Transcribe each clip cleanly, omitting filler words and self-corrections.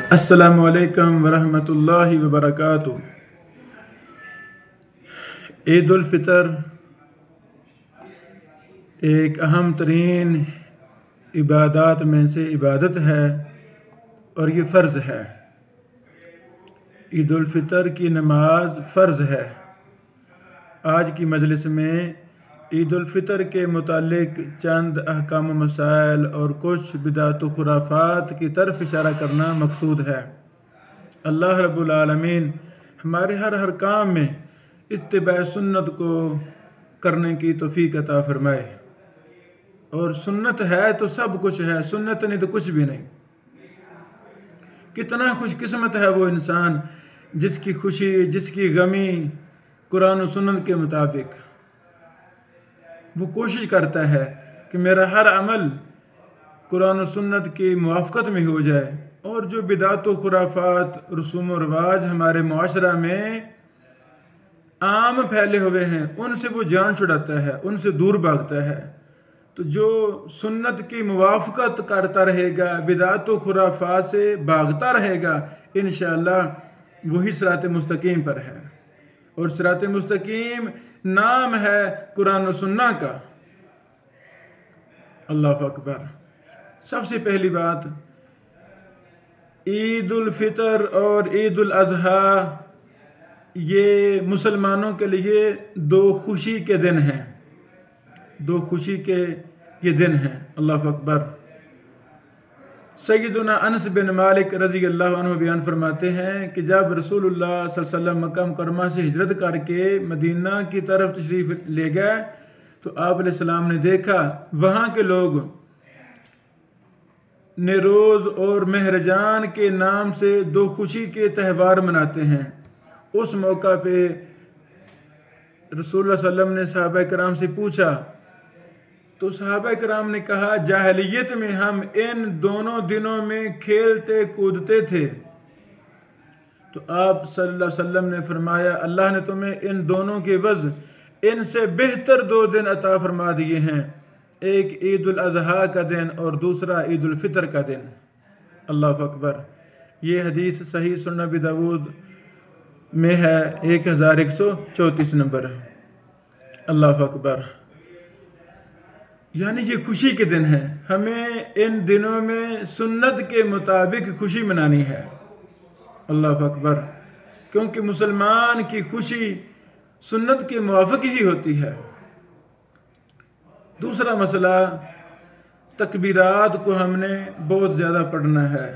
अस्सलामु अलैकुम वरहमतुल्लाहि वबरकातुहू। ईद उल फितर एक अहम तरीन इबादत में से इबादत है और ये फ़र्ज़ है। ईद उल फितर की नमाज फ़र्ज़ है। आज की मजलिस में ईद उल फितर के मुतालिक चंद अहकाम मसाइल और कुछ बिदात व खुराफात की तरफ इशारा करना मकसूद है। अल्लाह रब्बुल आलमीन हमारे हर काम में इत्तिबा सुन्नत को करने की तौफीक अता फरमाए। और सुन्नत है तो सब कुछ है, सुन्नत नहीं तो कुछ भी नहीं। कितना खुशकिस्मत है वो इंसान जिसकी खुशी जिसकी गमी कुरान और सुन्नत के मुताबिक। वो कोशिश करता है कि मेरा हर अमल कुरान और सुन्नत की मुवाफ़क़त में हो जाए, और जो बिदात व खुराफात रसूम व रवाज हमारे मुआशरा में आम फैले हुए हैं उनसे वो जान छुड़ाता है, उनसे दूर भागता है। तो जो सुन्नत की मुवाफ़क़त करता रहेगा, बिदात व खुराफात से भागता रहेगा, इंशाअल्लाह वही सिरात मुस्तकीम पर है। और सिरात मुस्तकीम नाम है कुरान और सुन्ना का। अल्लाह अकबर। सबसे पहली बात, ईद उल फितर और ईद उल अज़हा ये मुसलमानों के लिए दो खुशी के दिन हैं, दो खुशी के ये दिन हैं। अल्लाह अकबर। सैयदुना अनस बिन मालिक रज़ी अल्लाह अन्हु बयान फरमाते हैं कि जब रसूलुल्लाह सल्लल्लाहु अलैहि वसल्लम मक्का मुकर्रमा से हिजरत करके मदीना की तरफ तशरीफ़ ले गए तो आप अलैहिस्सलाम ने देखा वहाँ के लोग नेरोज़ और महरजान के नाम से दो खुशी के त्यौहार मनाते हैं। उस मौका पे रसूलुल्लाह सल्लल्लाहु अलैहि वसल्लम ने सहाबा कराम से पूछा, तो सहाबा कराम ने कहा जाहिलियत में हम इन दोनों दिनों में खेलते कूदते थे। तो आप सल्लल्लाहु अलैहि वसल्लम ने फरमाया अल्लाह ने तुम्हें इन दोनों के वज़ इनसे बेहतर दो दिन अता फरमा दिए हैं, एक ईद उल अज़हा का दिन और दूसरा ईद उल फितर का दिन। अल्लाह अकबर। ये हदीस सही सुनन अबी दाऊद में है 1134 नंबर। अल्लाह अकबर। यानी ये खुशी के दिन है, हमें इन दिनों में सुन्नत के मुताबिक खुशी मनानी है। अल्लाह अकबर। क्योंकि मुसलमान की खुशी सुन्नत के मुवाफ़िक ही होती है। दूसरा मसला, तकबीरात को हमने बहुत ज़्यादा पढ़ना है।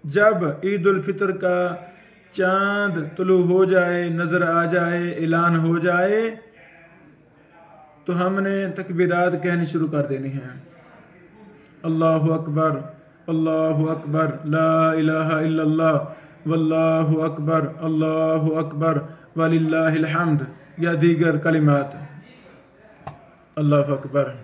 जब ईद उल फितर का चाँद तुलू हो जाए, नज़र आ जाए, ऐलान हो जाए, तो हमने तकबीरात कहनी शुरू कर देनी है। अल्लाहु अकबर, अल्लाहु अकबर, ला इलाहा इल्लल्लाह, वल्लाहु अकबर, अल्लाहु अकबर, वलिल्लाहिल हम्द, या दीगर कलिमात। अल्लाहु अकबर।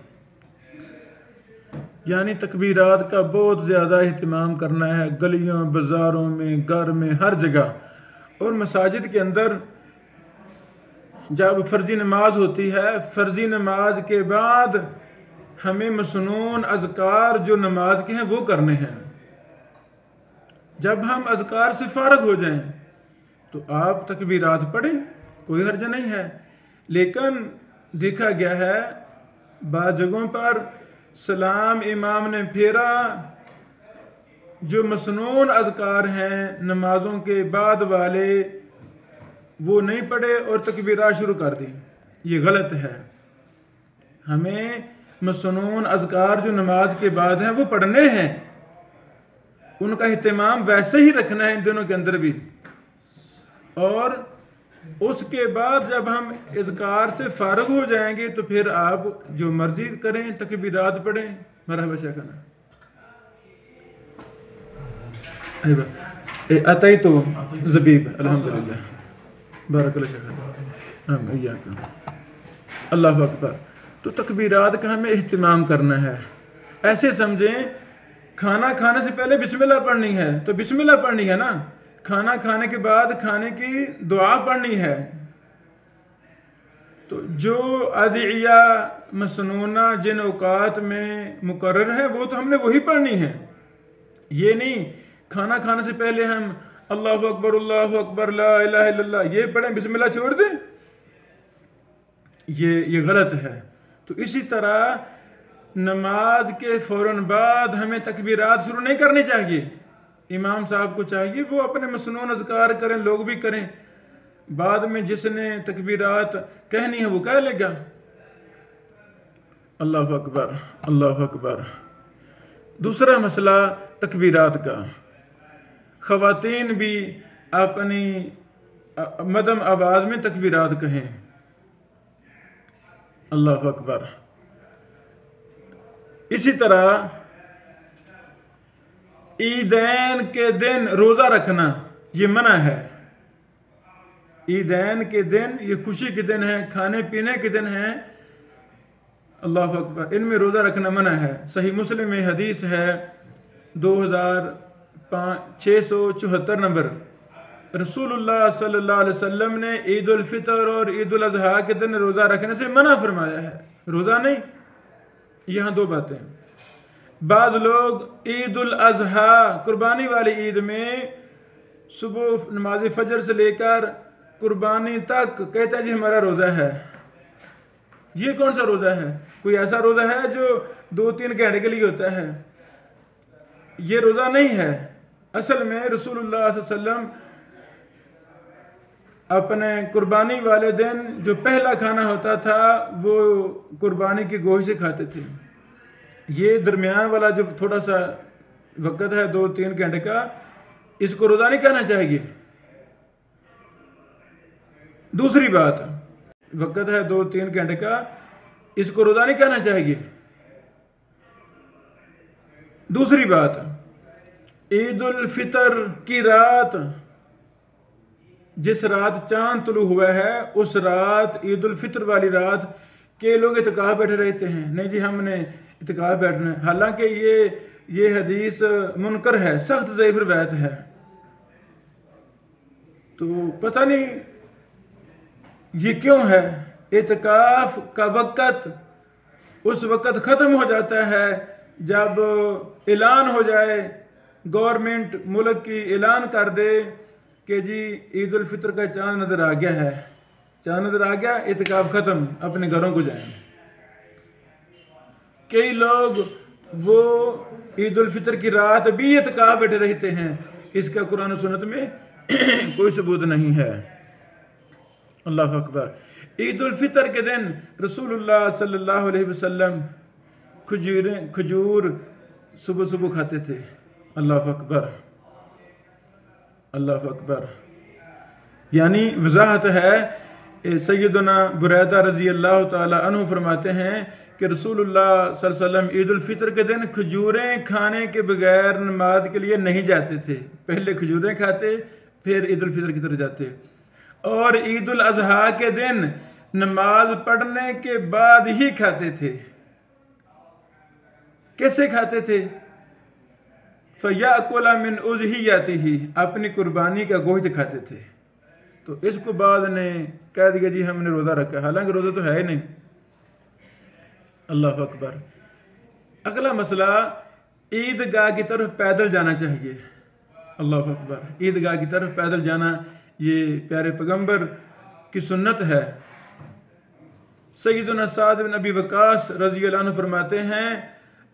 यानी तकबीरात का बहुत ज़्यादा अहतमाम करना है, गलियों बाज़ारों में, घर में, हर जगह। और मसाजिद के अंदर जब फ़र्ज़ी नमाज होती है, फ़र्ज़ी नमाज के बाद हमें मसनून अज़कार जो नमाज के हैं वो करने हैं। जब हम अज़कार से फ़ारग हो जाएं तो आप तकबीरात पढ़ें, कोई हर्ज नहीं है। लेकिन देखा गया है बाज़ जगहों पर सलाम इमाम ने फेरा, जो मसनून अज़कार हैं नमाज़ों के बाद वाले वो नहीं पढ़े और तकबीरात शुरू कर दी। ये गलत है। हमें मसनून अज़कार जो नमाज के बाद हैं वो पढ़ने हैं, उनका अहतमाम वैसे ही रखना है इन दिनों के अंदर भी। और उसके बाद जब हम इज़कार से फ़ारग हो जाएंगे तो फिर आप जो मर्जी करें, तकबीरात पढ़ें। मरहबा शेखना अतई तो ज़बीब अल्हम्दुलिल्लाह अल्लाह अकबर। तो तकबीरात का हमें एहतमाम करना है। ऐसे समझें खाना खाने से पहले बिस्मिल्लाह पढ़नी है तो बिस्मिल्लाह पढ़नी है ना, खाना खाने के बाद खाने की दुआ पढ़नी है। तो जो अदिया मसनूना जिन औकात में मुकर्रर है वो तो हमने वही पढ़नी है। ये नहीं खाना खाने से पहले हम अल्लाहु अकबर ला इलाहा इल्लल्लाह ये पढ़ें, बिस्मिल्लाह छोड़ दें, ये गलत है। तो इसी तरह नमाज के फ़ौरन बाद हमें तकबीरात शुरू नहीं करनी चाहिए। इमाम साहब को चाहिए वो अपने मसनून अज़कार करें, लोग भी करें, बाद में जिसने तकबीरात कहनी है वो कह लेगा। अल्लाह अकबर अल्लाह अकबर। दूसरा मसला तकबीरात का, ख़वातीन भी अपनी मदम आवाज़ में तकबीरात कहें। अल्लाह अकबर। इसी तरह ईदैन के दिन रोज़ा रखना ये मना है। ईदैन के दिन ये खुशी के दिन है, खाने पीने के दिन है। अल्लाह अकबर। इनमें रोज़ा रखना मना है। सही मुस्लिम में हदीस है 2674 नंबर, रसूलुल्लाह सल्लल्लाहु अलैहि वसल्लम ने ईद उल फितर और ईद उल अज़हा के दिन रोज़ा रखने से मना फरमाया है, रोज़ा नहीं। यहाँ दो बातें, बाज़ लोग ईद उल अज़हा कुर्बानी वाली ईद में सुबह नमाज फजर से लेकर कुर्बानी तक कहते हैं जी हमारा रोज़ा है। ये कौन सा रोज़ा है? कोई ऐसा रोज़ा है जो 2-3 घंटे के लिए होता है? ये रोज़ा नहीं है। असल में रसूलुल्लाह सल्लल्लाहु अलैहि वसल्लम अपने कुर्बानी वाले दिन जो पहला खाना होता था वो कुर्बानी की गोश्त से खाते थे। ये दरमियान वाला जो थोड़ा सा वक़्त है 2-3 घंटे का, इसको रोज़ा नहीं कहना चाहिए। दूसरी बात, वक़्त है 2-3 घंटे का, इसको रोज़ा नहीं कहना चाहिए। दूसरी बात, ईद उल फितर की रात, जिस रात चांद तुलू हुआ है उस रात, ईद उल फितर वाली रात के लोग इत्काफ बैठे रहते हैं। नहीं जी हमने इत्काफ बैठना है, हालांकि ये हदीस मुनकर है, सख्त ज़ईफ़ रिवायत है। तो पता नहीं ये क्यों है। इत्काफ का वक़्त उस वक़्त ख़त्म हो जाता है जब ऐलान हो जाए, गवर्नमेंट मुल्क की ऐलान कर दे कि जी ईद उल फितर का चांद नज़र आ गया है, चांद नज़र आ गया, इत्काफ ख़त्म, अपने घरों को जाएं। कई लोग वो ईद उल फितर की रात भी इत्काफ बैठे रहते हैं, इसका कुरान और सुन्नत में कोई सबूत नहीं है। अल्लाह अकबर। ईद उल फितर के दिन रसूलुल्लाह सल्लल्लाहु अलैहि वसल्लम खजूर सुबह सुबह खाते थे। अल्लाह अकबर अल्लाह अकबर। यानी वजाहत है, सैयदना बुरैदा रज़ी अल्लाह ताला अन्हु फरमाते हैं कि रसूलुल्लाह सल्लल्लाहु अलैहि वसल्लम ईद उल फितर के दिन खजूरें खाने के बगैर नमाज के लिए नहीं जाते थे। पहले खजूरें खाते, फिर ईद उल फितर की तरफ जाते। और ईद उल अज़हा के दिन नमाज पढ़ने के बाद ही खाते थे। कैसे खाते थे? फ़याकुला मिन उज़हियतिही, अपनी कुर्बानी का गोश्त खाते थे। तो इसको बाद ने कह दिया जी हमने रोज़ा रखा, हालांकि रोज़ा तो है ही नहीं। अल्लाह अकबर। अगला मसला, ईदगाह की तरफ पैदल जाना चाहिए। अल्लाह अकबर। ईदगाह की तरफ पैदल जाना ये प्यारे पैगंबर की सुन्नत है। सय्यदुना साद बिन अबी वक़ास रज़ी अल्लाह अन्हु फरमाते हैं,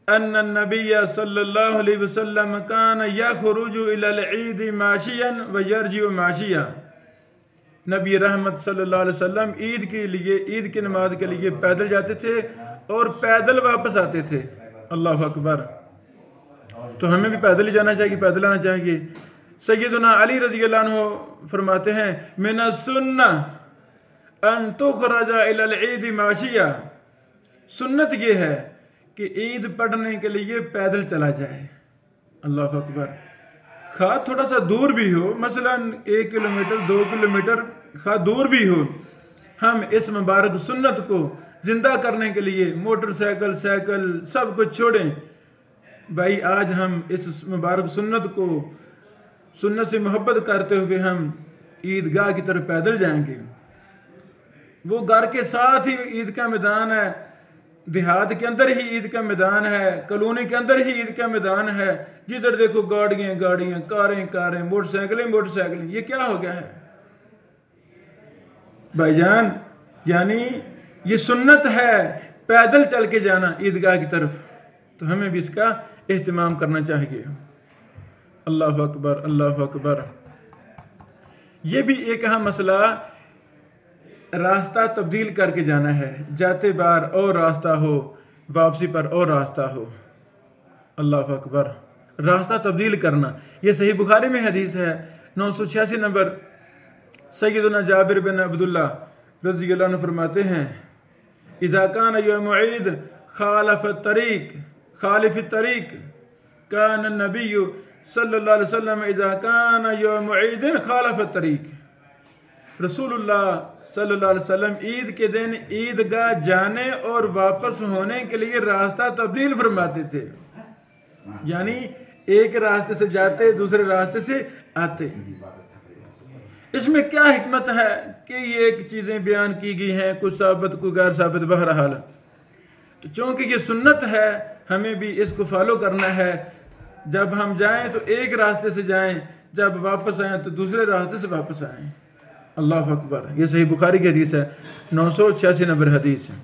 अन्ना नबिय्य सल्लल्लाहु अलैहि वसल्लम कान यख़रुजु इलल ईद माशियन व यरजिउ माशिया। नबी रहमत सल्लल्लाहु अलैहि वसल्लम ईद के लिए, ईद की नमाज के लिए पैदल जाते थे और पैदल वापस आते थे। अल्लाह अकबर। तो हमें भी पैदल ही जाना चाहिए, पैदल आना चाहिए। सय्यदुना अली रज़ी अल्लाह अन्हु फरमाते हैं, मिन सुन्ना अन तुखरजा इलल ईद माशिया। सुन्नत ये है कि ईद पढ़ने के लिए पैदल चला जाए। अल्लाह अकबर। खा थोड़ा सा दूर भी हो, मसलन 1 किलोमीटर 2 किलोमीटर खा दूर भी हो, हम इस मुबारक सुन्नत को जिंदा करने के लिए मोटरसाइकिल साइकिल सब कुछ छोड़ें। भाई आज हम इस मुबारक सुन्नत को, सुन्नत से मोहब्बत करते हुए हम ईदगाह की तरफ पैदल जाएंगे। वो घर के साथ ही ईद का मैदान है, देहात के अंदर ही ईद का मैदान है, कॉलोनी के अंदर ही ईद का मैदान है, जिधर देखो गाड़ियां गाड़ियां, कारें कारें, मोटरसाइकिलें मोटरसाइकिलें। ये क्या हो गया है भाईजान? यानी ये सुन्नत है पैदल चल के जाना ईदगाह की तरफ, तो हमें भी इसका एहतमाम करना चाहिए। अल्लाह अकबर, अल्लाह अकबर। ये भी एक अहम मसला, रास्ता तब्दील करके जाना है, जाते बार और रास्ता हो, वापसी पर और रास्ता हो। अल्लाह अकबर। रास्ता तब्दील करना, ये सही बुखारी में हदीस है 986 नंबर। सैयदना जाबिर बिन अब्दुल्ला रज़ी अल्लाह अन्हु फरमाते हैं, इज़ा कान यौम ईद खालिफ तरीक कान नबी सल्लल्लाहु अलैहि वसल्लम इज़ा कान यौम ईद खालिफ तरीक। रसूलुल्लाह सल्लल्लाहु अलैहि वसल्लम ईद के दिन ईदगाह जाने और वापस होने के लिए रास्ता तब्दील फरमाते थे, यानी एक रास्ते से जाते दूसरे रास्ते से आते। इसमें क्या हिकमत है कि ये एक चीज़ें बयान की गई हैं, कुछ साबित कुछ गैर साबित, बहरहाल तो चूँकि ये सुन्नत है हमें भी इसको फॉलो करना है। जब हम जाएं तो एक रास्ते से जाएं, जब वापस आएँ तो दूसरे रास्ते से वापस आएँ। अल्लाह अकबर। ये सही बुखारी की हदीस है 986 नंबर हदीस है।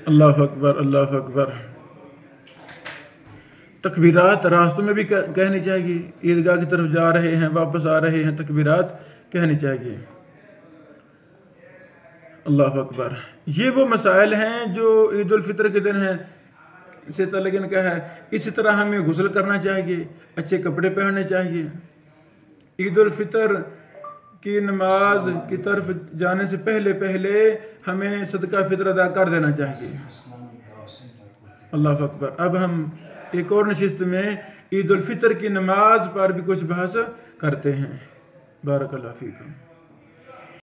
अल्लाह अकबर, अल्लाह अकबर। तकबीरात रास्तों में भी कहनी चाहिए, ईदगाह की तरफ जा रहे हैं वापस आ रहे हैं, तकबीरात कहनी चाहिए। अल्लाह अकबर। ये वो मसाइल हैं जो ईद उल फितर के दिन हैं से तल्लुक़ इनका है। इसी तरह हमें गुस्ल करना चाहिए, अच्छे कपड़े पहनने चाहिए। ईद उल फितर की नमाज की तरफ जाने से पहले पहले हमें सदका फितर अदा कर देना चाहिए। अल्लाह अकबर। अब हम एक और नशिस्त में ईद उल फितर की नमाज पर भी कुछ बहस करते हैं। बारक अल्लाह फीकुम।